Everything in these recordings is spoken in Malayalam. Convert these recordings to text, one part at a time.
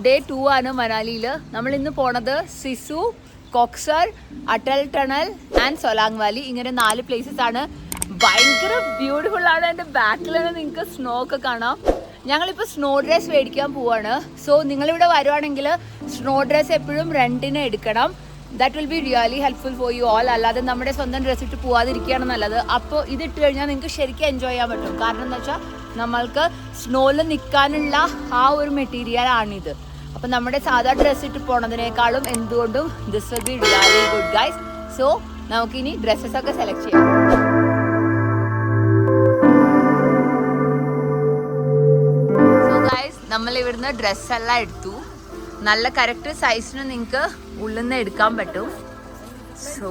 ഡേ 2 ആണ് മനാലിയിൽ. നമ്മൾ ഇന്ന് പോണത് Sissu, Koksar, Atal Tunnel and Solang Valley. ഇങ്ങനെ 4 പ്ലേസസ് ആണ്. ഭയങ്കര ബ്യൂട്ടിഫുൾ ആണ്. എൻ്റെ ബാക്കിൽ തന്നെ നിങ്ങൾക്ക് സ്നോ ഒക്കെ കാണാം. ഞങ്ങളിപ്പോൾ സ്നോ ഡ്രസ് മേടിക്കാൻ പോവാണ്. സോ നിങ്ങളിവിടെ വരുവാണെങ്കിൽ സ്നോ ഡ്രസ് എപ്പോഴും റെൻറ്റിന് എടുക്കണം. That will be really helpful for you all. അല്ലാതെ നമ്മുടെ സ്വന്തം ഡ്രസ്സ് ഇട്ട് പോവാതിരിക്കുകയാണ് നല്ലത്. അപ്പോൾ ഇതിട്ട് കഴിഞ്ഞാൽ നിങ്ങൾക്ക് ശരിക്കും എൻജോയ് ചെയ്യാൻ പറ്റും. കാരണം എന്താ വെച്ചാൽ നമ്മൾക്ക് സ്നോയിൽ നിൽക്കാനുള്ള ആ ഒരു മെറ്റീരിയൽ ആണിത്. അപ്പം നമ്മുടെ സാധാ ഡ്രസ്സ് ഇട്ട് പോണതിനേക്കാളും എന്തുകൊണ്ടും this will be really good guys. So നമുക്കിനി ഡ്രസ്സസ് ഒക്കെ സെലക്ട് ചെയ്യാം. സോ ഗൈസ് നമ്മൾ ഇവിടുന്ന് ഡ്രസ്സെല്ലാം എടുത്തു. നല്ല കറക്റ്റ് സൈസിന് നിങ്ങൾക്ക് ഉള്ളിൽ നിന്ന് എടുക്കാൻ പറ്റും. സോ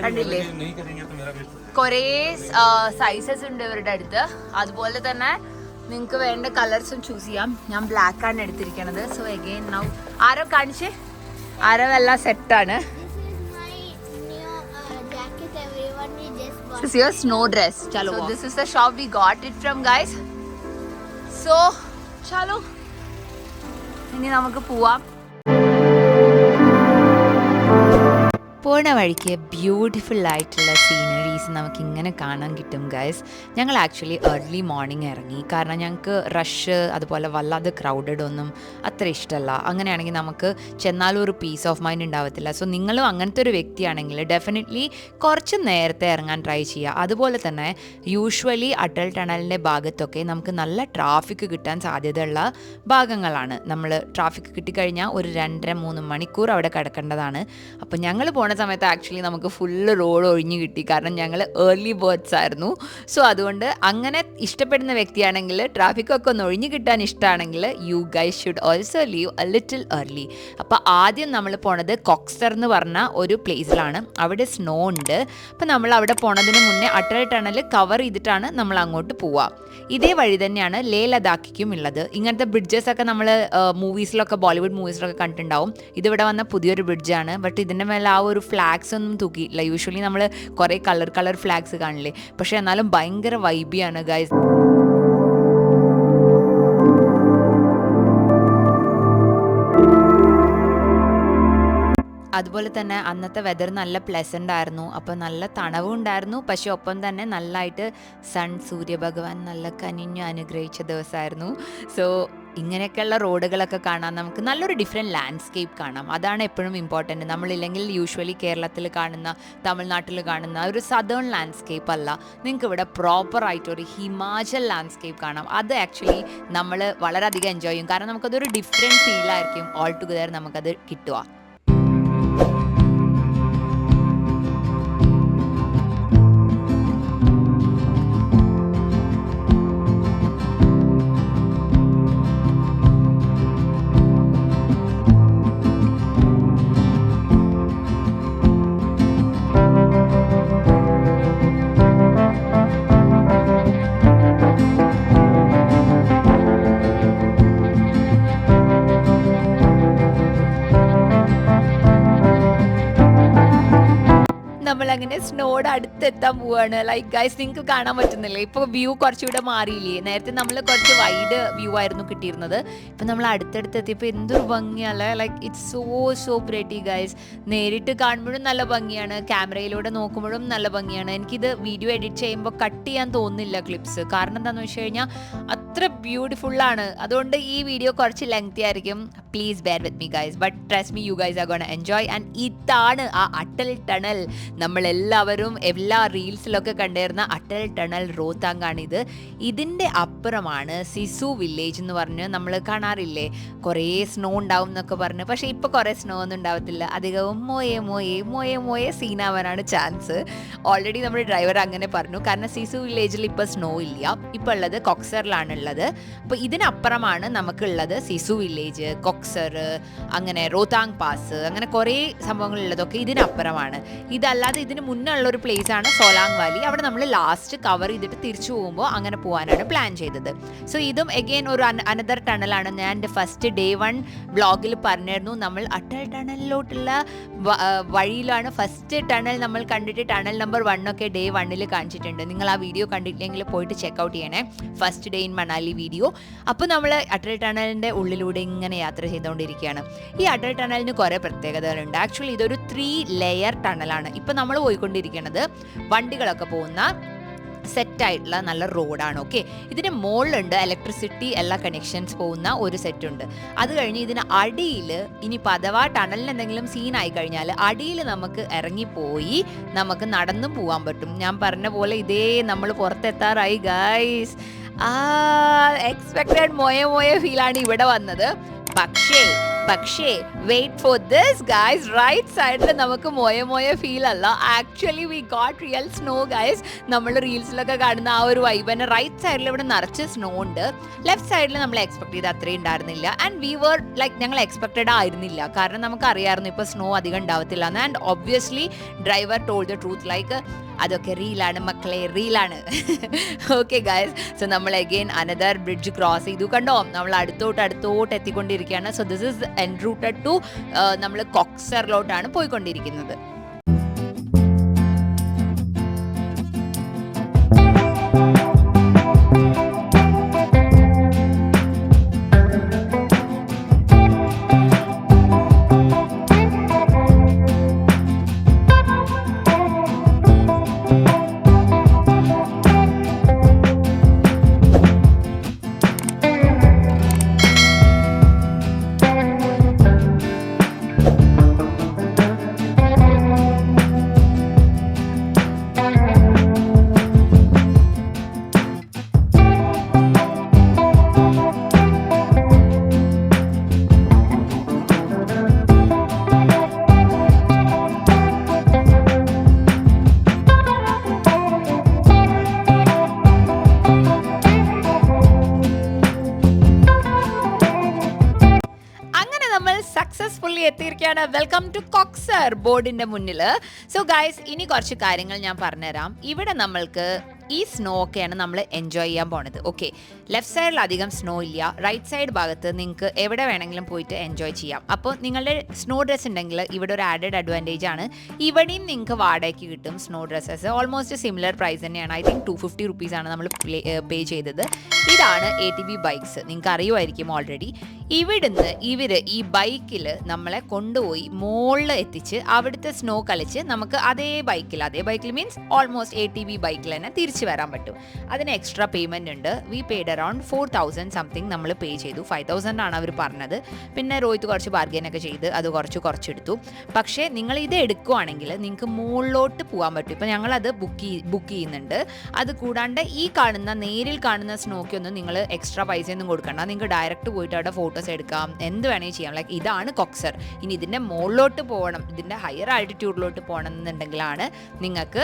കണ്ടില്ലേ, കുറേ സൈസസ് ഉണ്ട് ഇവരുടെ അടുത്ത്. അതുപോലെ തന്നെ നിങ്ങൾക്ക് വേണ്ട കളേഴ്സും ചൂസ് ചെയ്യാം. ഞാൻ ബ്ലാക്ക് ആണ് എടുത്തിരിക്കണത്. സോ അഗെയിൻ നൗ ആരോ കാണിച്ച്, ആരോ എല്ലാം സെറ്റാണ്. This is your snow dress. Chalo. So this is the shop we got it from, guys. So chalo. ഇനി നമുക്ക് പോവാം. പോണ വഴിക്ക് ബ്യൂട്ടിഫുൾ ആയിട്ടുള്ള സീനറീസ് നമുക്ക് ഇങ്ങനെ കാണാൻ കിട്ടും ഗൈസ്. ഞങ്ങൾ ആക്ച്വലി ഏർലി മോർണിംഗ് ഇറങ്ങി. കാരണം ഞങ്ങൾക്ക് റഷ് അതുപോലെ വല്ലാതെ ക്രൗഡഡ് ഒന്നും അത്ര ഇഷ്ടമല്ല. അങ്ങനെയാണെങ്കിൽ നമുക്ക് ചെന്നാലും ഒരു പീസ് ഓഫ് മൈൻഡ് ഉണ്ടാവത്തില്ല. സോ നിങ്ങളും അങ്ങനത്തെ ഒരു വ്യക്തിയാണെങ്കിൽ ഡെഫിനറ്റ്ലി കുറച്ച് നേരത്തെ ഇറങ്ങാൻ ട്രൈ ചെയ്യുക. അതുപോലെ തന്നെ യൂഷ്വലി അട്ടൽ ടണലിൻ്റെ ഭാഗത്തൊക്കെ നമുക്ക് നല്ല ട്രാഫിക് കിട്ടാൻ സാധ്യതയുള്ള ഭാഗങ്ങളാണ്. നമ്മൾ ട്രാഫിക് കിട്ടിക്കഴിഞ്ഞാൽ ഒരു 2-3 മണിക്കൂർ അവിടെ കിടക്കേണ്ടതാണ്. അപ്പോൾ ഞങ്ങൾ പോണ സമയത്ത് ആക്ച്വലി നമുക്ക് ഫുള്ള് റോഡ് ഒഴിഞ്ഞു കിട്ടി. കാരണം ഞങ്ങൾ ഏർലി ബേർഡ്സ് ആയിരുന്നു. സോ അതുകൊണ്ട് അങ്ങനെ ഇഷ്ടപ്പെടുന്ന വ്യക്തിയാണെങ്കിൽ ട്രാഫിക്കൊക്കെ ഒന്ന് ഒഴിഞ്ഞു കിട്ടാൻ ഇഷ്ടമാണെങ്കിൽ you guys should also leave A little early. അപ്പോൾ ആദ്യം നമ്മൾ പോണത് കോക്സർ എന്ന് പറഞ്ഞ ഒരു പ്ലേസിലാണ്. അവിടെ സ്നോ ഉണ്ട്. അപ്പോൾ നമ്മൾ അവിടെ പോണതിന് മുന്നേ അട്ടൽ ടണൽ കവർ ചെയ്തിട്ടാണ് നമ്മൾ അങ്ങോട്ട് പോവുക. ഇതേ വഴി തന്നെയാണ് ലേ ലഡാക്കിക്കും ഉള്ളത്. ഇങ്ങനത്തെ ബ്രിഡ്ജസ് ഒക്കെ നമ്മൾ മൂവീസിലൊക്കെ, ബോളിവുഡ് മൂവീസിലൊക്കെ കണ്ടിട്ടുണ്ടാവും. ഇതിവിടെ വന്ന പുതിയൊരു ബ്രിഡ്ജാണ്. ബട്ട് ഇതിൻ്റെ മേലെ ആ ഒരു ഫ്ലാഗ്സ് ഒന്നും തൂക്കിയിട്ടില്ല. യൂഷ്വലി നമ്മൾ കുറേ കളർ ഫ്ലാഗ്സ് കാണില്ലേ, പക്ഷേ എന്നാലും ഭയങ്കര വൈബിയാണ് ഗൈസ്. അതുപോലെ തന്നെ അന്നത്തെ വെതർ നല്ല പ്ലസൻ്റ് ആയിരുന്നു. അപ്പോൾ നല്ല തണവും ഉണ്ടായിരുന്നു. പക്ഷേ ഒപ്പം തന്നെ നല്ലതായിട്ട് സൂര്യഭഗവാൻ നല്ല കനിഞ്ഞു അനുഗ്രഹിച്ച ദിവസമായിരുന്നു. സോ ഇങ്ങനെയൊക്കെയുള്ള റോഡുകളൊക്കെ കാണാൻ നമുക്ക് നല്ലൊരു ഡിഫറെൻറ്റ് ലാൻഡ്സ്കേപ്പ് കാണാം. അതാണ് എപ്പോഴും ഇമ്പോർട്ടൻറ്റ്. നമ്മളില്ലെങ്കിൽ യൂഷ്വലി കേരളത്തിൽ കാണുന്ന, തമിഴ്നാട്ടിൽ കാണുന്ന ഒരു സദേൺ ലാൻഡ്സ്കേപ്പ് അല്ല. നിങ്ങൾക്ക് ഇവിടെ പ്രോപ്പറായിട്ടൊരു ഹിമാചൽ ലാൻഡ്സ്കേപ്പ് കാണാം. അത് ആക്ച്വലി നമ്മൾ വളരെയധികം എൻജോയ് ചെയ്യും. കാരണം നമുക്കതൊരു ഡിഫറെൻറ്റ് ഫീലായിരിക്കും. ഓൾ ടുഗദർ നമുക്കത് കിട്ടുക. നമ്മളങ്ങനെ സ്നോയുടെ അടുത്തെത്താൻ പോവാണ്. ലൈക്ക് ഗൈസ്, നിങ്ങൾക്ക് കാണാൻ പറ്റുന്നില്ലേ, ഇപ്പോൾ വ്യൂ കുറച്ചുകൂടെ മാറിയില്ലേ. നേരത്തെ നമ്മൾ കുറച്ച് വൈഡ് വ്യൂ ആയിരുന്നു കിട്ടിയിരുന്നത്. ഇപ്പം നമ്മൾ അടുത്തടുത്തെത്തിയപ്പോൾ എന്തൊരു ഭംഗിയല്ലേ. Like it's so pretty guys. നേരിട്ട് കാണുമ്പോഴും നല്ല ഭംഗിയാണ്, ക്യാമറയിലൂടെ നോക്കുമ്പോഴും നല്ല ഭംഗിയാണ്. എനിക്കിത് വീഡിയോ എഡിറ്റ് ചെയ്യുമ്പോൾ കട്ട് ചെയ്യാൻ തോന്നുന്നില്ല ക്ലിപ്സ്. കാരണം എന്താണെന്ന് വെച്ച് കഴിഞ്ഞാൽ അത്ര ബ്യൂട്ടിഫുള്ളാണ്. അതുകൊണ്ട് ഈ വീഡിയോ കുറച്ച് ലെങ്തി ആയിരിക്കും. Please bear with me guys. But trust me, you guys are gonna enjoy. And ഇതാണ് ആ അട്ടൽ ടണൽ. നമ്മളെല്ലാവരും എല്ലാ റീൽസിലൊക്കെ കണ്ടിരുന്ന അട്ടൽ ടണൽ റോത്താങ്ങാണിത്. ഇതിൻ്റെ അപ്പുറമാണ് സിസു വില്ലേജ് എന്ന് പറഞ്ഞ് നമ്മൾ കാണാറില്ലേ, കുറേ സ്നോ ഉണ്ടാവും എന്നൊക്കെ പറഞ്ഞ്. പക്ഷേ ഇപ്പോൾ കുറേ സ്നോ ഒന്നും ഉണ്ടാവത്തില്ല. അധികവും മോയെ സീനാവാനാണ് ചാൻസ്. ഓൾറെഡി നമ്മുടെ ഡ്രൈവർ അങ്ങനെ പറഞ്ഞു. കാരണം സിസു വില്ലേജിൽ ഇപ്പോൾ സ്നോ ഇല്ല. ഇപ്പോൾ ഉള്ളത് കോക്സറിലാണുള്ളത്. അപ്പോൾ ഇതിനപ്പുറമാണ് നമുക്കുള്ളത് സിസു വില്ലേജ്, കോക്സർ, അങ്ങനെ റോത്താങ് പാസ്, അങ്ങനെ കുറേ സംഭവങ്ങൾ കാര്യങ്ങളുള്ളതൊക്കെ ഇതിനപ്പുറമാണ്. ഇതല്ലാതെ ഇതിന് മുന്നേ ഉള്ള ഒരു പ്ലേസ് ആണ് സോലാങ് വാലി. അവിടെ നമ്മൾ ലാസ്റ്റ് കവർ ചെയ്തിട്ട് തിരിച്ചു പോകുമ്പോൾ അങ്ങനെ പോകാനാണ് പ്ലാൻ ചെയ്തത്. സോ ഇതും എഗെയിൻ ഒരു അനദർ ടണലാണ്. ഞാൻ എൻ്റെ ഫസ്റ്റ് ഡേ 1 വ്ളോഗിൽ പറഞ്ഞിരുന്നു, നമ്മൾ അട്ടൽ ടണലിലോട്ടുള്ള വഴിയിലാണ് ഫസ്റ്റ് ടണൽ നമ്മൾ കണ്ടിട്ട്. ടണൽ നമ്പർ 1 ഒക്കെ ഡേ 1 കാണിച്ചിട്ടുണ്ട്. നിങ്ങൾ ആ വീഡിയോ കണ്ടിട്ടില്ലെങ്കിൽ പോയിട്ട് ചെക്കൗട്ട് ചെയ്യണേ, first day in Manali video. അപ്പോൾ നമ്മൾ അട്ടൽ ടണലിൻ്റെ ഉള്ളിലൂടെ ഇങ്ങനെ യാത്ര ചെയ്തുകൊണ്ടിരിക്കുകയാണ്. ഈ അട്ടൽ ടണലിന് കുറേ പ്രത്യേകതകളുണ്ട്. ആക്ച്വലി ഇതൊരു 3 ലെയർ ടണലാണ്. ഇപ്പം നമ്മൾ പോയിക്കൊണ്ടിരിക്കുന്നത് വണ്ടികളൊക്കെ പോകുന്ന സെറ്റായിട്ടുള്ള നല്ല റോഡാണ്. ഓക്കെ, ഇതിന് മുകളിലുണ്ട് ഇലക്ട്രിസിറ്റി എല്ലാ കണക്ഷൻസ് പോകുന്ന ഒരു സെറ്റുണ്ട്. അത് കഴിഞ്ഞ് ഇതിന് അടിയിൽ ഇനി അഥവാ ടണലിന് എന്തെങ്കിലും സീനായി കഴിഞ്ഞാൽ അടിയിൽ നമുക്ക് ഇറങ്ങിപ്പോയി നമുക്ക് നടന്നും പോകാൻ പറ്റും. ഞാൻ പറഞ്ഞ പോലെ ഇതേ നമ്മൾ പുറത്തെത്താറായി ഗൈസ്. എക്സ്പെക്റ്റഡ് മോയ ഫീലാണ് ഇവിടെ വന്നത്. പക്ഷേ wait for this guys, right സൈഡിൽ നമുക്ക് മോയ ഫീൽ അല്ല, actually we got real snow guys. നമ്മൾ റീൽസിലൊക്കെ കാണുന്ന ആ ഒരു വൈബ് തന്നെ. റൈറ്റ് സൈഡിൽ ഇവിടെ നിറച്ച് സ്നോ ഉണ്ട്. ലെഫ്റ്റ് സൈഡിൽ നമ്മൾ എക്സ്പെക്ട് ചെയ്ത് അത്രയും ഉണ്ടായിരുന്നില്ല. ആൻഡ് വി വർ ലൈക്ക് ഞങ്ങൾ എക്സ്പെക്റ്റഡ് ആയിരുന്നില്ല, കാരണം നമുക്ക് അറിയാമായിരുന്നു ഇപ്പോൾ സ്നോ അധികം ഉണ്ടാവത്തില്ല എന്ന്. And obviously driver told the truth, like അതൊക്കെ റീലാണ് മക്കളെ, റീലാണ്. ഓക്കെ ഗൈസ്, സോ നമ്മൾ അഗെയിൻ അനദർ ബ്രിഡ്ജ് ക്രോസ് ചെയ്തു. കണ്ടോ, നമ്മൾ അടുത്തോട്ട് എത്തിക്കൊണ്ടിരിക്കുകയാണ്. So this is en routed to നമ്മൾ കോക്സറിലോട്ടാണ് പോയിക്കൊണ്ടിരിക്കുന്നത്. സക്സസ്ഫുള്ളി എത്തിയിരിക്കുകയാണ്. വെൽക്കം ടു കോക്സർ ബോർഡിന്റെ മുന്നിൽ. സോ ഗൈസ്, ഇനി കുറച്ച് കാര്യങ്ങൾ ഞാൻ പറഞ്ഞുതരാം. ഇവിടെ നമ്മൾക്ക് ഈ സ്നോ ഒക്കെയാണ് നമ്മൾ എൻജോയ് ചെയ്യാൻ പോണത്. ഓക്കെ, ലെഫ്റ്റ് സൈഡിൽ അധികം സ്നോ ഇല്ല. റൈറ്റ് സൈഡ് ഭാഗത്ത് നിങ്ങൾക്ക് എവിടെ വേണമെങ്കിലും പോയിട്ട് എൻജോയ് ചെയ്യാം. അപ്പോൾ നിങ്ങളുടെ സ്നോ ഡ്രസ്സ് ഉണ്ടെങ്കിൽ ഇവിടെ ഒരു ആഡഡ് അഡ്വാൻറ്റേജ് ആണ്. ഇവിടെയും നിങ്ങൾക്ക് വാടകയ്ക്ക് കിട്ടും snow dresses. Almost similar price തന്നെയാണ്. ഐ തിങ്ക് 250 റുപ്പീസാണ് നമ്മൾ പേ ചെയ്തത്. ഇതാണ് ATV ബൈക്സ്, നിങ്ങൾക്ക് അറിയുമായിരിക്കും ഓൾറെഡി. ഇവിടുന്ന് ഇവർ ഈ ബൈക്കിൽ നമ്മളെ കൊണ്ടുപോയി മുകളിൽ എത്തിച്ച് അവിടുത്തെ സ്നോ കളിച്ച് നമുക്ക് അതേ ബൈക്കിൽ മീൻസ് ഓൾമോസ്റ്റ് ATV ബൈക്കിൽ തന്നെ തിരിച്ച് വരാൻ പറ്റും. അതിന് എക്സ്ട്രാ പേയ്മെൻറ്റ് ഉണ്ട്. വി പെയ്ഡ് അറൗണ്ട് 4000 സംതിങ് നമ്മൾ പേ ചെയ്തു. 5000 ആണ് അവർ പറഞ്ഞത്. പിന്നെ റോഹിത്ത് കുറച്ച് ബാർഗെയിനൊക്കെ ചെയ്ത് അത് കുറച്ചെടുത്തു. പക്ഷേ നിങ്ങൾ ഇത് എടുക്കുവാണെങ്കിൽ നിങ്ങൾക്ക് മുകളിലോട്ട് പോകാൻ പറ്റും. ഇപ്പോൾ ഞങ്ങളത് ബുക്ക് ചെയ്യുന്നുണ്ട്. അത് കൂടാണ്ട് നേരിൽ കാണുന്ന സ്നോക്കൊന്നും നിങ്ങൾ എക്സ്ട്രാ പൈസയൊന്നും കൊടുക്കണ്ട. നിങ്ങൾക്ക് ഡയറക്റ്റ് പോയിട്ട് അവിടെ ഫോട്ടോസ് എടുക്കാം, എന്ത് വേണമെങ്കിൽ ചെയ്യാം. ലൈക്ക് ഇതാണ് കോക്സർ. ഇനി ഇതിൻ്റെ മുകളിലോട്ട് പോകണം, ഇതിൻ്റെ ഹയർ ആൾട്ടിറ്റ്യൂഡിലോട്ട് പോകണം എന്നുണ്ടെങ്കിലാണ് നിങ്ങൾക്ക്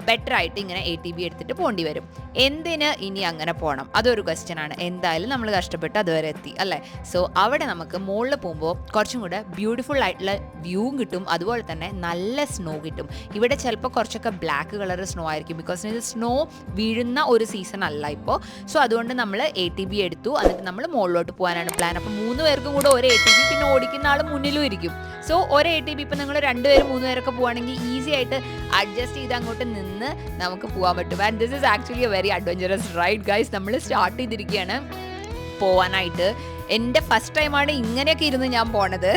ബെറ്റർ ആയിട്ട് ഇങ്ങനെ ATV എടുത്തിട്ട് പോകേണ്ടി വരും. എന്തിന് ഇനി അങ്ങനെ പോകണം, അതൊരു ക്വസ്റ്റ്യൻ ആണ്. എന്തായാലും നമ്മൾ കഷ്ടപ്പെട്ട് അതുവരെ എത്തി അല്ലേ. സോ അവിടെ നമുക്ക് മുകളിൽ പോകുമ്പോൾ കുറച്ചും കൂടെ ബ്യൂട്ടിഫുൾ ആയിട്ടുള്ള വ്യൂവും കിട്ടും, അതുപോലെ തന്നെ നല്ല സ്നോ കിട്ടും. ഇവിടെ ചിലപ്പോൾ കുറച്ചൊക്കെ ബ്ലാക്ക് കളർ സ്നോ ആയിരിക്കും, ബിക്കോസ് ഇത് സ്നോ വീഴുന്ന ഒരു സീസൺ അല്ല ഇപ്പോൾ. സോ അതുകൊണ്ട് നമ്മൾ ATV എടുത്തു. എന്നിട്ട് നമ്മൾ മുകളിലോട്ട് പോകാനാണ് പ്ലാൻ. അപ്പോൾ 3 പേർക്കും കൂടെ ഒരു ATV, പിന്നെ ഓടിക്കുന്ന ആൾ മുന്നിലും ഇരിക്കും. സോ ഒരു ATV ഇപ്പോൾ നിങ്ങൾ 2 പേര് 3 പേരൊക്കെ പോവുകയാണെങ്കിൽ ഈസി ആയിട്ട് അഡ്ജസ്റ്റ് ചെയ്ത് അങ്ങോട്ട് നിന്ന് നമുക്ക് പോകാൻ പറ്റും. And this is actually A very adventurous ride guys. നമ്മൾ സ്റ്റാർട്ട് ചെയ്തിരിക്കുകയാണ് പോവാനായിട്ട്. എൻ്റെ ഫസ്റ്റ് ടൈമാണ് ഇങ്ങനെയൊക്കെ ഇരുന്ന് ഞാൻ പോണത്.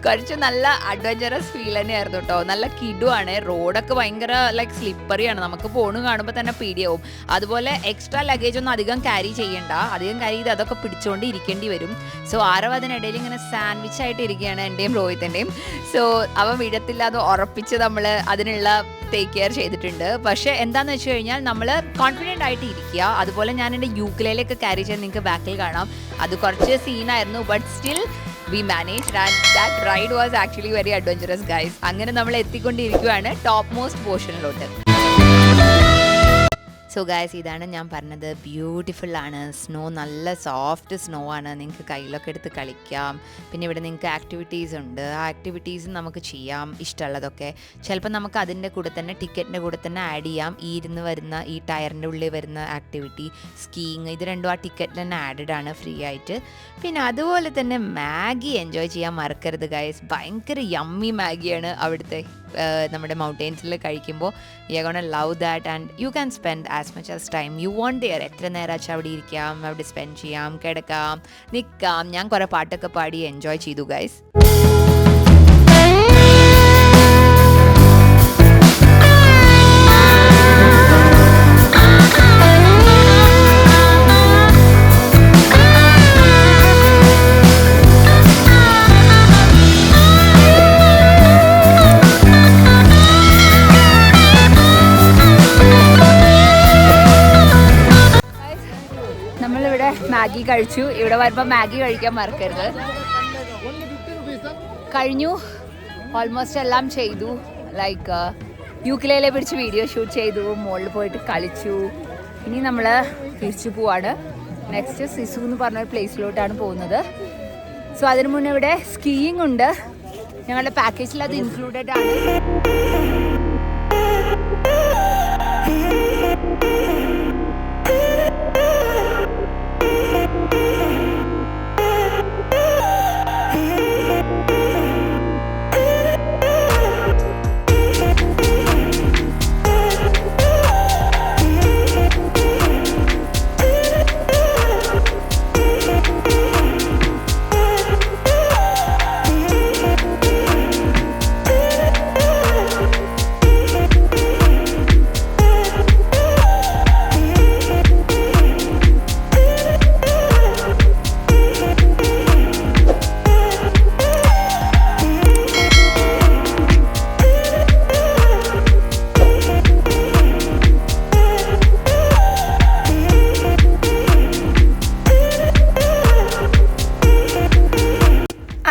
കുറച്ച് നല്ല അഡ്വഞ്ചറസ് ഫീൽ തന്നെയായിരുന്നു കേട്ടോ. നല്ല കിടുവാണ്. റോഡൊക്കെ ഭയങ്കര ലൈക്ക് സ്ലിപ്പറിയാണ്. നമുക്ക് കാണുമ്പോൾ തന്നെ പേടിയാവും. അതുപോലെ എക്സ്ട്രാ ലഗേജ് ഒന്നും അധികം ക്യാരി ചെയ്യണ്ട. അധികം ക്യാരി ചെയ്ത് അതൊക്കെ പിടിച്ചുകൊണ്ട് ഇരിക്കേണ്ടി വരും. സോ ആരോ അതിനിടയിൽ ഇങ്ങനെ സാൻഡ്വിച്ച് ആയിട്ട് ഇരിക്കുകയാണ് എൻ്റെയും റോഹിത്തിൻ്റെയും. സോ അവൻ വിടത്തില്ലാതെ ഉറപ്പിച്ച് നമ്മൾ അതിനുള്ള ടേക്ക് കെയർ ചെയ്തിട്ടുണ്ട്. പക്ഷേ എന്താണെന്ന് വെച്ച് കഴിഞ്ഞാൽ നമ്മൾ കോൺഫിഡൻ്റ് ആയിട്ട് ഇരിക്കുക. അതുപോലെ ഞാൻ എൻ്റെ യൂക്കിലേലൊക്കെ ക്യാരി ചെയ്ത് നിങ്ങൾക്ക് ബാക്കിൽ കാണാം. അത് കുറച്ച് സീനായിരുന്നു, but still we managed and that ride was actually very adventurous guys. അങ്ങനെ നമ്മൾ എത്തിക്കൊണ്ടിരിക്കുകയാണ് ടോപ്പ് മോസ്റ്റ് പോർഷനിലോട്ട്. സോ ഗായ്സ്, ഇതാണ് ഞാൻ പറഞ്ഞത്. ബ്യൂട്ടിഫുൾ ആണ്. സ്നോ നല്ല സോഫ്റ്റ് സ്നോ ആണ്. നിങ്ങൾക്ക് കയ്യിലൊക്കെ എടുത്ത് കളിക്കാം. പിന്നെ ഇവിടെ നിങ്ങൾക്ക് ആക്ടിവിറ്റീസ് ഉണ്ട്. ആ ആക്ടിവിറ്റീസ് നമുക്ക് ചെയ്യാം ഇഷ്ടമുള്ളതൊക്കെ. ചിലപ്പോൾ നമുക്ക് അതിൻ്റെ കൂടെ തന്നെ ടിക്കറ്റിൻ്റെ കൂടെ തന്നെ ആഡ് ചെയ്യാം. ഈ ഇരുന്ന് വരുന്ന ഈ ടയറിൻ്റെ ഉള്ളിൽ വരുന്ന ആക്ടിവിറ്റി സ്കീയിങ്, ഇത് രണ്ടും ആ ടിക്കറ്റിൽ തന്നെ ആഡഡ് ആണ് ഫ്രീ ആയിട്ട്. പിന്നെ അതുപോലെ തന്നെ മാഗി എൻജോയ് ചെയ്യാൻ മറക്കരുത് ഗൈസ്. ഭയങ്കര യമ്മി മാഗിയാണ് അവിടുത്തെ നമ്മുടെ മൗണ്ടെയ്ൻസിൽ കഴിക്കുമ്പോൾ. You are gonna love that and you can spend as much as time you want there. എത്ര നേരം വെച്ചാൽ അവിടെ ഇരിക്കാം, അവിടെ സ്പെൻഡ് ചെയ്യാം, കിടക്കാം, നിൽക്കാം. ഞാൻ കുറേ പാട്ടൊക്കെ പാടി എൻജോയ് ചെയ്തു ഗൈസ്. നമ്മളിവിടെ മാഗി കഴിച്ചു. ഇവിടെ വരുമ്പോൾ മാഗി കഴിക്കാൻ മറക്കരുത്. കഴിഞ്ഞു, ഓൾമോസ്റ്റ് എല്ലാം ചെയ്തു. ലൈക്ക് യൂക്കിലേലെ പിടിച്ച് വീഡിയോ ഷൂട്ട് ചെയ്തു, മുകളിൽ പോയിട്ട് കളിച്ചു. ഇനി നമ്മൾ തിരിച്ചു പോവാണ്. നെക്സ്റ്റ് സിസു എന്ന് പറഞ്ഞൊരു പ്ലേസിലോട്ടാണ് പോകുന്നത്. സോ അതിനു മുന്നേ ഇവിടെ സ്കീയിങ് ഉണ്ട്. ഞങ്ങളുടെ പാക്കേജിൽ അത് ഇൻക്ലൂഡഡ് ആണ്.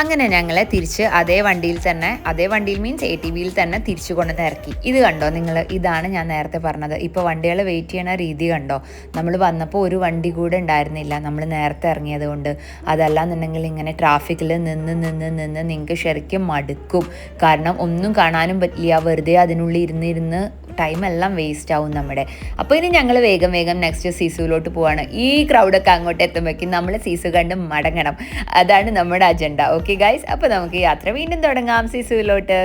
അങ്ങനെ ഞങ്ങളെ തിരിച്ച് അതേ വണ്ടിയിൽ മീൻസ് ATVയിൽ തന്നെ തിരിച്ചു കൊണ്ട് ഇറക്കി. ഇത് കണ്ടോ നിങ്ങൾ? ഇതാണ് ഞാൻ നേരത്തെ പറഞ്ഞത്. ഇപ്പോൾ വണ്ടികൾ വെയിറ്റ് ചെയ്യണ രീതി കണ്ടോ? നമ്മൾ വന്നപ്പോൾ ഒരു വണ്ടി കൂടെ ഉണ്ടായിരുന്നില്ല, നമ്മൾ നേരത്തെ ഇറങ്ങിയത് കൊണ്ട്. അതല്ലാന്നുണ്ടെങ്കിൽ ഇങ്ങനെ ട്രാഫിക്കിൽ നിന്ന് നിങ്ങൾക്ക് ശരിക്കും മടുക്കും. കാരണം ഒന്നും കാണാനും പറ്റില്ല, വെറുതെ അതിനുള്ളിൽ ഇരുന്ന് ടൈമെല്ലാം വേസ്റ്റ് ആവും നമ്മുടെ. അപ്പോൾ ഇനി ഞങ്ങൾ വേഗം നെക്സ്റ്റ് സിസുവിലോട്ട് പോവാണ്. ഈ ക്രൗഡൊക്കെ അങ്ങോട്ട് എത്തുമ്പോഴേക്കും നമ്മൾ സിസു കണ്ട് മടങ്ങണം. അതാണ് നമ്മുടെ അജണ്ട. ഓക്കെ ഗൈസ്, അപ്പോൾ നമുക്ക് യാത്ര വീണ്ടും തുടങ്ങാം സിസുവിലോട്ട്.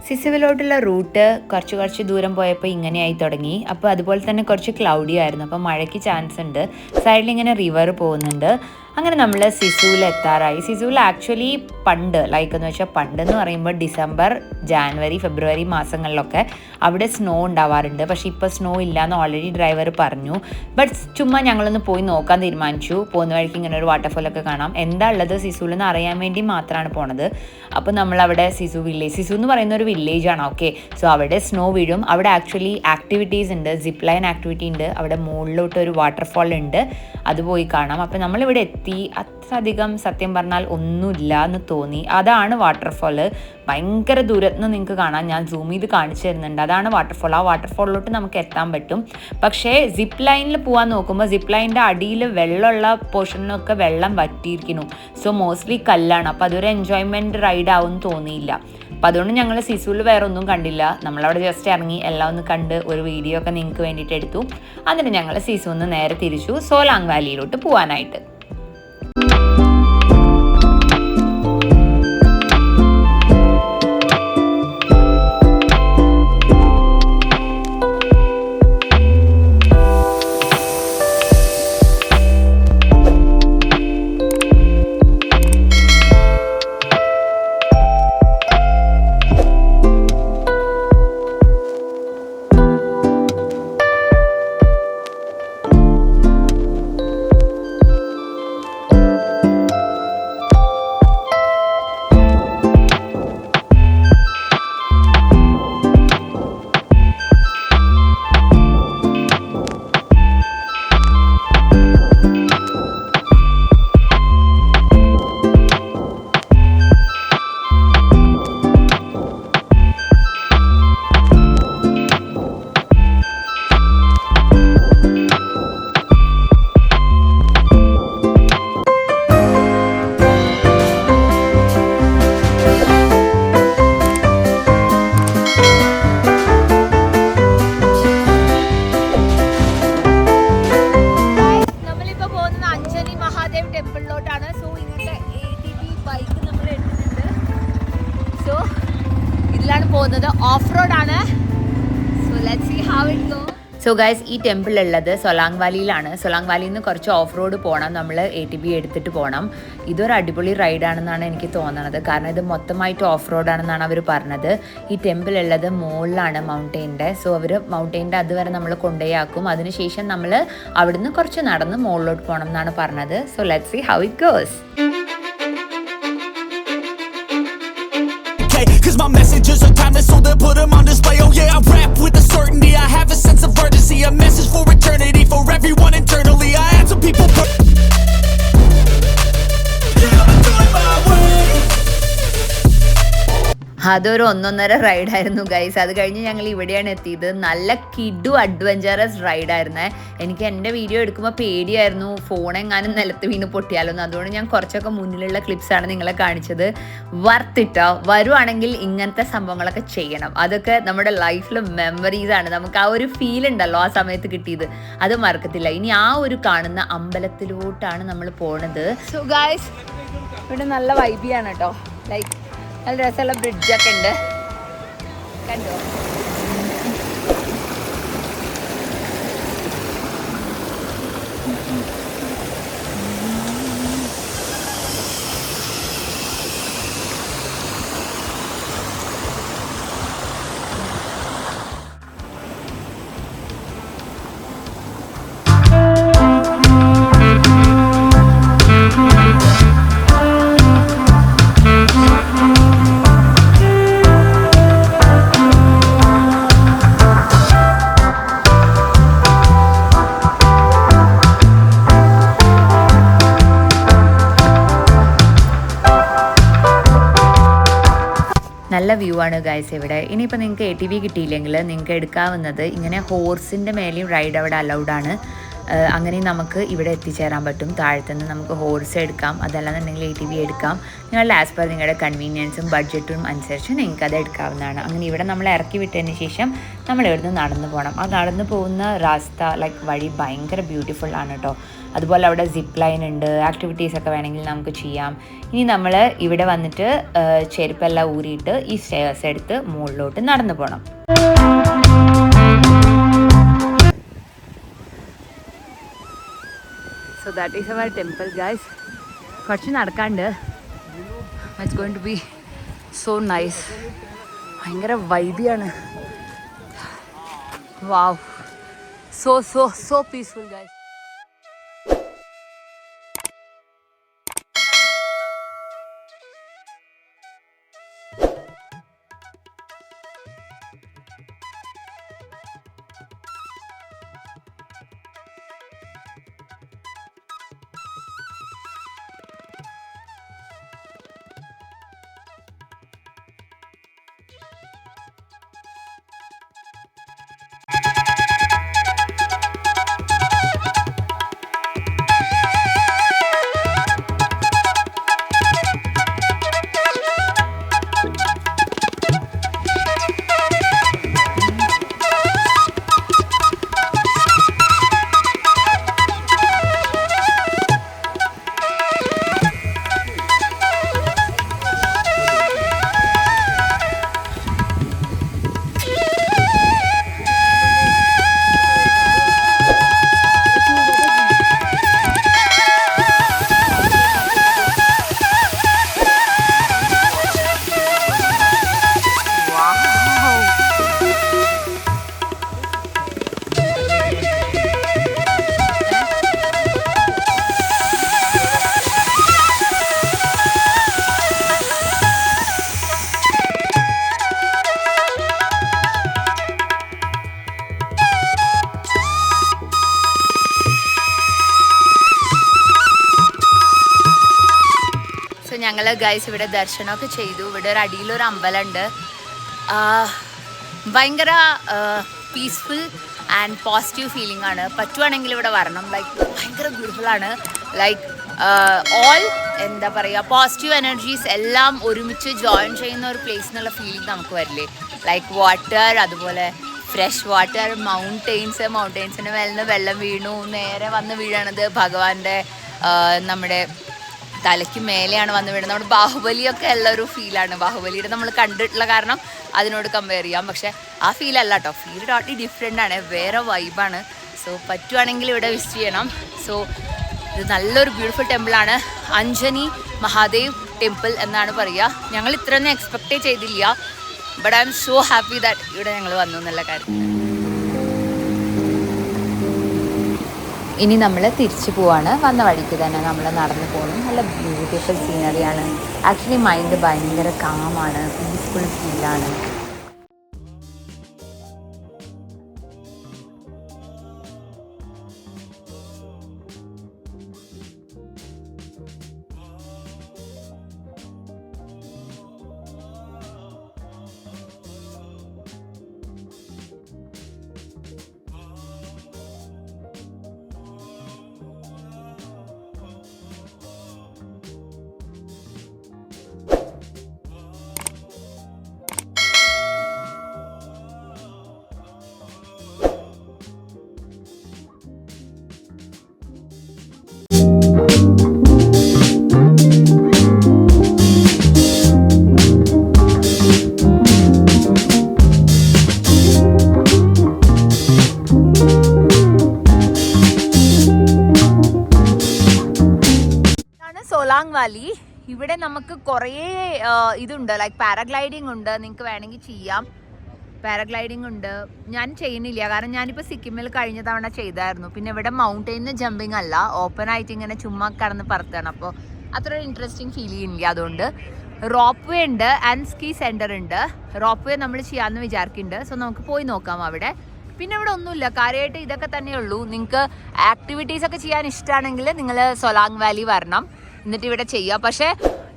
സിസുവിലോട്ടുള്ള റൂട്ട് കുറച്ച് ദൂരം പോയപ്പോൾ ഇങ്ങനെയായി തുടങ്ങി. അപ്പോൾ അതുപോലെ തന്നെ കുറച്ച് ക്ലൗഡി ആയിരുന്നു, അപ്പോൾ മഴയ്ക്ക് ചാൻസ് ഉണ്ട്. സൈഡിൽ ഇങ്ങനെ റിവർ പോകുന്നുണ്ട്. അങ്ങനെ നമ്മൾ സിസുവിൽ എത്താറായി. സിസുവിൽ ആക്ച്വലി പണ്ടെന്ന് പറയുമ്പോൾ ഡിസംബർ, ജാനുവരി, ഫെബ്രുവരി മാസങ്ങളിലൊക്കെ അവിടെ സ്നോ ഉണ്ടാവാറുണ്ട്. പക്ഷേ ഇപ്പോൾ സ്നോ ഇല്ലയെന്ന് ഓൾറെഡി ഡ്രൈവർ പറഞ്ഞു. ബട്ട് ചുമ്മാ ഞങ്ങളൊന്ന് പോയി നോക്കാൻ തീരുമാനിച്ചു. പോകുന്ന വഴിക്ക് ഇങ്ങനെ ഒരു വാട്ടർഫോളൊക്കെ കാണാം. എന്താ ഉള്ളത് സിസുവിൽ നിന്ന് അറിയാൻ വേണ്ടി മാത്രമാണ് പോണത്. അപ്പോൾ നമ്മളവിടെ സിസു എന്ന് പറയുന്ന ഒരു വില്ലേജാണ്. ഓക്കെ, സോ അവിടെ സ്നോ വീഴും. അവിടെ ആക്ച്വലി ആക്ടിവിറ്റീസ് ഉണ്ട്, സിപ്പ് ലൈൻ ആക്ടിവിറ്റി ഉണ്ട്. അവിടെ മുകളിലോട്ട് ഒരു വാട്ടർഫോൾ ഉണ്ട്, അത് പോയി കാണാം. അപ്പോൾ നമ്മളിവിടെ എത്തി. അത്രയധികം സത്യം പറഞ്ഞാൽ ഒന്നുമില്ല എന്ന് തോന്നി. അതാണ് വാട്ടർഫോള്. ഭയങ്കര ദൂരത്ത് നിന്ന് നിങ്ങൾക്ക് കാണാം. ഞാൻ സൂം ചെയ്ത് കാണിച്ചു തരുന്നുണ്ട്. അതാണ് വാട്ടർഫോൾ. ആ വാട്ടർഫോളിലോട്ട് നമുക്ക് എത്താൻ പറ്റും. പക്ഷേ സിപ്പ് ലൈനിൽ പോകാൻ നോക്കുമ്പോൾ സിപ്പ് ലൈനിൻ്റെ അടിയിൽ വെള്ളമുള്ള പോർഷനിലൊക്കെ വെള്ളം വറ്റിയിരിക്കുന്നു. സോ മോസ്റ്റ്ലി കല്ലാണ്. അപ്പോൾ അതൊരു എൻജോയ്മെൻറ്റ് റൈഡ് ആവും തോന്നിയില്ല. അപ്പോൾ അതുകൊണ്ട് ഞങ്ങൾ സിസുവിൽ വേറെ ഒന്നും കണ്ടില്ല. നമ്മളവിടെ ജസ്റ്റ് ഇറങ്ങി എല്ലാം ഒന്ന് കണ്ട് ഒരു വീഡിയോ ഒക്കെ നിങ്ങൾക്ക് വേണ്ടിയിട്ട് എടുത്തു. എന്നിട്ട് ഞങ്ങൾ സിസുവിൽ നേരെ തിരിച്ചു സോലാങ് വാലിയിലോട്ട് പോകാനായിട്ട്. പോകുന്നത് ഓഫ് റോഡാണ്. So let's see how it go. So guys, ഈ ടെമ്പിൾ ഉള്ളത് സൊലാങ് വാലിയിലാണ്. സൊലാങ് വാലിയിൽ നിന്ന് കുറച്ച് ഓഫ് റോഡ് പോകണം, നമ്മൾ ATV എടുത്തിട്ട് പോകണം. ഇതൊരു അടിപൊളി റൈഡാണെന്നാണ് എനിക്ക് തോന്നുന്നത്, കാരണം ഇത് മൊത്തമായിട്ട് ഓഫ് റോഡാണെന്നാണ് അവർ പറഞ്ഞത്. ഈ ടെമ്പിൾ ഉള്ളത് മുകളിലാണ് മൗണ്ടെയിൻ്റെ. സോ അവർ മൗണ്ടെയിൻ്റെ അതുവരെ നമ്മൾ കൊണ്ടുപോയാക്കും. അതിനുശേഷം നമ്മൾ അവിടുന്ന് കുറച്ച് നടന്ന് മുകളിലോട്ട് പോകണം എന്നാണ് പറഞ്ഞത്. So let's see how it goes. Cause my messages are timeless, so they'll put them on display. Oh yeah, I rap with a certainty, I have a sense of urgency, a message for eternity, for everyone internally. I had some people yeah, I'm doing my way. അതൊരു 1.5 റൈഡായിരുന്നു ഗൈസ്. അത് കഴിഞ്ഞ് ഞങ്ങൾ ഇവിടെയാണ് എത്തിയത്. നല്ല കിഡു അഡ്വഞ്ചറസ് റൈഡായിരുന്നേ. എനിക്ക് എൻ്റെ വീഡിയോ എടുക്കുമ്പോൾ പേടിയായിരുന്നു ഫോണെങ്ങാനും നിലത്ത് വീണ് പൊട്ടിയാലോന്ന്. അതുകൊണ്ട് ഞാൻ കുറച്ചൊക്കെ മുന്നിലുള്ള ക്ലിപ്സാണ് നിങ്ങളെ കാണിച്ചത്. വർത്തിട്ടോ, വരുവാണെങ്കിൽ ഇങ്ങനത്തെ സംഭവങ്ങളൊക്കെ ചെയ്യണം. അതൊക്കെ നമ്മുടെ ലൈഫിൽ മെമ്മറീസാണ്. നമുക്ക് ആ ഒരു ഫീൽ ഉണ്ടല്ലോ ആ സമയത്ത് കിട്ടിയത്, അത് മറക്കത്തില്ല. ഇനി ആ ഒരു കാണുന്ന അമ്പലത്തിലോട്ടാണ് നമ്മൾ പോണത്. സോ ഗൈസ്, ഇവിടെ നല്ല വൈബിയാണ് കേട്ടോ. ലൈക്ക് നല്ല രസമുള്ള ബ്രിഡ്ജൊക്കെ ഉണ്ട്, കണ്ടോ? നല്ല വ്യൂ ആണ് ഗൈസ് ഇവിടെ. ഇനിയിപ്പോൾ നിങ്ങൾക്ക് ATV കിട്ടിയില്ലെങ്കിൽ നിങ്ങൾക്ക് എടുക്കാവുന്നത് ഇങ്ങനെ ഹോഴ്സിൻ്റെ മേലെയും റൈഡ് അവിടെ അലൗഡാണ്. അങ്ങനെ നമുക്ക് ഇവിടെ എത്തിച്ചേരാൻ പറ്റും. താഴത്തുനിന്ന് നമുക്ക് ഹോഴ്സ് എടുക്കാം, അതല്ലാന്നുണ്ടെങ്കിൽ ATV എടുക്കാം. നിങ്ങളുടെ ആസ് പെർ നിങ്ങളുടെ കൺവീനിയൻസും ബഡ്ജറ്റും അനുസരിച്ച് നിങ്ങൾക്ക് അത് എടുക്കാവുന്നതാണ്. അങ്ങനെ ഇവിടെ നമ്മൾ ഇറക്കി വിട്ടതിന് ശേഷം നമ്മൾ ഇവിടുന്ന് നടന്നു പോകണം. ആ നടന്നു പോകുന്ന രാസ്ത ലൈക്ക് വഴി ഭയങ്കര ബ്യൂട്ടിഫുൾ ആണ് കേട്ടോ. അതുപോലെ അവിടെ സിപ്പ് ലൈൻ ഉണ്ട്, ആക്ടിവിറ്റീസൊക്കെ വേണമെങ്കിൽ നമുക്ക് ചെയ്യാം. ഇനി നമ്മൾ ഇവിടെ വന്നിട്ട് ചെരുപ്പെല്ലാം ഊരിയിട്ട് ഈ സ്റ്റെയർസ് എടുത്ത് മുകളിലോട്ട് നടന്നു പോകണം. So that is our temple guys. കുറച്ച് നടക്കാണ്ട്. It's going to be so nice. ഭയങ്കര വൈബിയാണ്. Wow. So peaceful guys. ഞങ്ങൾ ഗൈസ് ഇവിടെ ദർശനമൊക്കെ ചെയ്തു. ഇവിടെ ഒരു അടിയിലൊരു അമ്പലമുണ്ട്. ഭയങ്കര പീസ്ഫുൾ ആൻഡ് പോസിറ്റീവ് ഫീലിംഗ് ആണ്. പറ്റുവാണെങ്കിൽ ഇവിടെ വരണം. ലൈക്ക് ഭയങ്കര ബ്യൂട്ടിഫുള്ളാണ്. ലൈക്ക് ഓൾ എന്താ പറയുക, പോസിറ്റീവ് എനർജീസ് എല്ലാം ഒരുമിച്ച് ജോയിൻ ചെയ്യുന്ന ഒരു പ്ലേസ് എന്നുള്ള ഫീലിംഗ് നമുക്ക് വരില്ലേ. ലൈക്ക് വാട്ടർ, അതുപോലെ ഫ്രഷ് വാട്ടർ, മൗണ്ടെയിൻസിന് മേലെ നിന്ന് വെള്ളം വീണു നേരെ വന്ന് വീഴണത് ഭഗവാന്റെ നമ്മുടെ തലയ്ക്ക് മേലെയാണ് വന്ന് വീഴുന്നത്. നമ്മുടെ ബാഹുബലിയൊക്കെ ഉള്ള ഒരു ഫീലാണ്. ബാഹുബലിയുടെ നമ്മൾ കണ്ടിട്ടുള്ള കാരണം അതിനോട് കമ്പയർ ചെയ്യാം. പക്ഷേ ആ ഫീലല്ല കേട്ടോ, ഫീൽ ടോട്ടലി ഡിഫറെൻ്റ് ആണ്, വേറെ വൈബാണ്. സോ പറ്റുവാണെങ്കിൽ ഇവിടെ വിസിറ്റ് ചെയ്യണം. സോ ഇത് നല്ലൊരു ബ്യൂട്ടിഫുൾ ടെമ്പിളാണ്, അഞ്ജനി മഹാദേവ് ടെമ്പിൾ എന്നാണ് പറയുക. ഞങ്ങൾ ഇത്രയൊന്നും എക്സ്പെക്റ്റേ ചെയ്തില്ല, but I M so happy that ഇവിടെ ഞങ്ങൾ വന്നു എന്നുള്ള കാര്യം. ഇനി നമ്മൾ തിരിച്ചു പോവാണ്. വന്ന വഴിക്ക് തന്നെ നമ്മൾ നടന്നു പോകുന്നു. നല്ല ബ്യൂട്ടിഫുൾ സീനറിയാണ്. ആക്ച്വലി മൈൻഡ് ഭയങ്കര കാമാണ്, പീസ്ഫുൾ ഫീലാണ്. സോലാങ് വാലി. ഇവിടെ നമുക്ക് കുറേ ഇതുണ്ട്, ലൈക്ക് പാരാഗ്ലൈഡിങ് ഉണ്ട്, നിങ്ങൾക്ക് വേണമെങ്കിൽ ചെയ്യാം. പാരാഗ്ലൈഡിങ് ഉണ്ട്. ഞാൻ ചെയ്യുന്നില്ല, കാരണം ഞാനിപ്പോൾ സിക്കിമിൽ കഴിഞ്ഞ തവണ ചെയ്തായിരുന്നു. പിന്നെ ഇവിടെ മൗണ്ടെയിനിൽ ജമ്പിങ് അല്ല, ഓപ്പൺ ആയിട്ട് ഇങ്ങനെ ചുമ്മാ കടന്ന് പറത്താണ്. അപ്പോൾ അത്ര ഇൻട്രസ്റ്റിംഗ് ഫീൽ ചെയ്യുന്നില്ല. അതുകൊണ്ട് റോപ്പ് വേ ഉണ്ട് ആൻഡ് സ്കീ സെൻറ്റർ ഉണ്ട്. റോപ്പ് വേ നമ്മൾ ചെയ്യാമെന്ന് വിചാരിക്കുന്നുണ്ട്. സോ നമുക്ക് പോയി നോക്കാം അവിടെ. പിന്നെ ഇവിടെ ഒന്നുമില്ല, കാര്യമായിട്ട് ഇതൊക്കെ തന്നെയുള്ളൂ. നിങ്ങൾക്ക് ആക്ടിവിറ്റീസൊക്കെ ചെയ്യാൻ ഇഷ്ടമാണെങ്കിൽ നിങ്ങൾ സോലാങ് വാലി വരണം, എന്നിട്ട് ഇവിടെ ചെയ്യുക. പക്ഷേ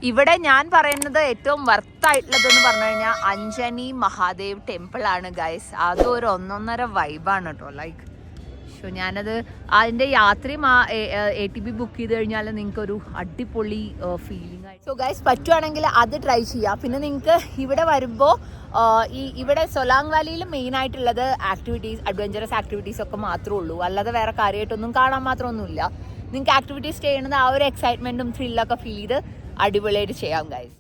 ഇവിടെ ഞാൻ പറയുന്നത് ഏറ്റവും വർത്തായിട്ടുള്ളതെന്ന് പറഞ്ഞു കഴിഞ്ഞാൽ അഞ്ജനി മഹാദേവ് ടെമ്പിൾ ആണ് ഗൈസ്. അതൊരു ഒന്നൊന്നര വൈബാണ് കേട്ടോ. ലൈക്ക് ഞാനത് അതിൻ്റെ യാത്രയും ആ ATP ബുക്ക് ചെയ്ത് കഴിഞ്ഞാൽ നിങ്ങൾക്കൊരു അടിപൊളി ഫീലിംഗ് ആയി. സോ ഗൈസ് പറ്റുവാണെങ്കിൽ അത് ട്രൈ ചെയ്യാം. പിന്നെ നിങ്ങൾക്ക് ഇവിടെ വരുമ്പോൾ ഇവിടെ സോലാങ് വാലിയിൽ മെയിൻ ആയിട്ടുള്ളത് ആക്ടിവിറ്റീസ്, അഡ്വഞ്ചറസ് ആക്ടിവിറ്റീസ് ഒക്കെ മാത്രമേ ഉള്ളൂ. അല്ലാതെ വേറെ കാര്യമായിട്ടൊന്നും കാണാൻ മാത്രമൊന്നുമില്ല. നിങ്ങൾക്ക് ആക്ടിവിറ്റീസ് ചെയ്യുന്നത് ആ ഒരു എക്സൈറ്റ്മെൻറ്റും ത്രില്ലൊക്കെ ഫീൽ ചെയ്ത് അടിപൊളിയായിട്ട് ചെയ്യാം ഗൈസ്.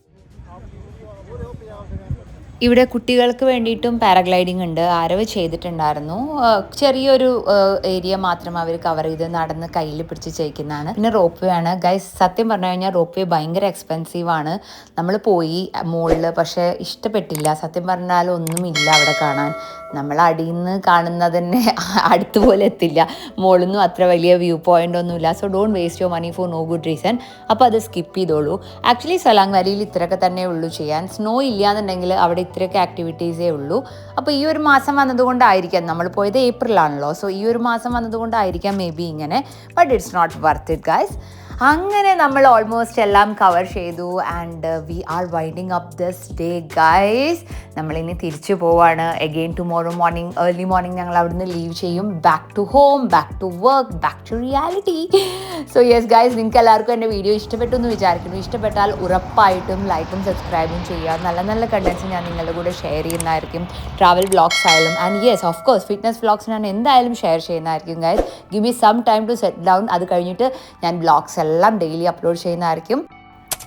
ഇവിടെ കുട്ടികൾക്ക് വേണ്ടിയിട്ടും പാരാഗ്ലൈഡിംഗ് ഉണ്ട്. ആരവ് ചെയ്തിട്ടുണ്ടായിരുന്നു. ചെറിയൊരു ഏരിയ മാത്രം അവർ കവർ ചെയ്ത് നടന്ന് കയ്യിൽ പിടിച്ച് ചെയ്യിക്കുന്നതാണ്. പിന്നെ റോപ്പ് വേ ആണ് ഗൈസ്. സത്യം പറഞ്ഞു കഴിഞ്ഞാൽ റോപ്പ് വേ ഭയങ്കര എക്സ്പെൻസീവ് ആണ്. നമ്മൾ പോയി മുകളിൽ, പക്ഷേ ഇഷ്ടപ്പെട്ടില്ല. സത്യം പറഞ്ഞാൽ ഒന്നുമില്ല അവിടെ കാണാൻ. നമ്മൾ അടിയിൽ നിന്ന് കാണുന്നത് തന്നെ അടുത്ത് പോലെ എത്തില്ല. മുകളിൽ നിന്നും അത്ര വലിയ വ്യൂ പോയിൻ്റ് ഒന്നുമില്ല. So don't waste your money for no good reason. അപ്പോൾ അത് സ്കിപ്പ് ചെയ്തോളൂ. ആക്ച്വലി സോലാങ് വാലിയിൽ ഇത്രയൊക്കെ തന്നെ ഉള്ളൂ ചെയ്യാൻ. സ്നോ ഇല്ലയെന്നുണ്ടെങ്കിൽ അവിടെ ഇത്രയൊക്കെ ആക്ടിവിറ്റീസേ ഉള്ളൂ. അപ്പോൾ ഈ ഒരു മാസം വന്നതുകൊണ്ടായിരിക്കാം, നമ്മൾ പോയത് ഏപ്രിലാണല്ലോ, സോ ഈ ഒരു മാസം വന്നതുകൊണ്ടായിരിക്കാം മേ ബി ഇങ്ങനെ. But it's not worth it guys. അങ്ങനെ നമ്മൾ ഓൾമോസ്റ്റ് എല്ലാം കവർ ചെയ്തു and we are winding up this day guys. നമ്മളിനി തിരിച്ചു പോവാണ്. Again tomorrow morning early morning ഞങ്ങൾ അവിടുന്ന് ലീവ് ചെയ്യും. Back to home, back to work, back to reality. So yes guys, നിങ്ങൾക്ക് എല്ലാവർക്കും എൻ്റെ വീഡിയോ ഇഷ്ടപ്പെട്ടു എന്ന് വിചാരിക്കുന്നു. ഇഷ്ടപ്പെട്ടാൽ ഉറപ്പായിട്ടും ലൈക്കും സബ്സ്ക്രൈബും ചെയ്യുക. നല്ല നല്ല കണ്ടൻസ് ഞാൻ നിങ്ങളുടെ കൂടെ ഷെയർ ചെയ്യുന്നതായിരിക്കും. ട്രാവൽ വ്ളോഗ്സ് ആയാലും and yes of course fitness vlogs ഞാൻ എന്തായാലും ഷെയർ ചെയ്യുന്നതായിരിക്കും guys. Give me some time to set down. അത് കഴിഞ്ഞിട്ട് ഞാൻ വ്ളോഗ്സ് എല്ലാം ഡെയിലി അപ്ലോഡ് ചെയ്യുന്നതായിരിക്കും.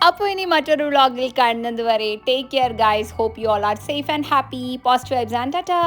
അപ്പോൾ ഇനി മറ്റൊരു വ്ളോഗിൽ കാണുന്നത് വരെ take care guys. Hope you all are safe and happy. Positive vibes and Tata.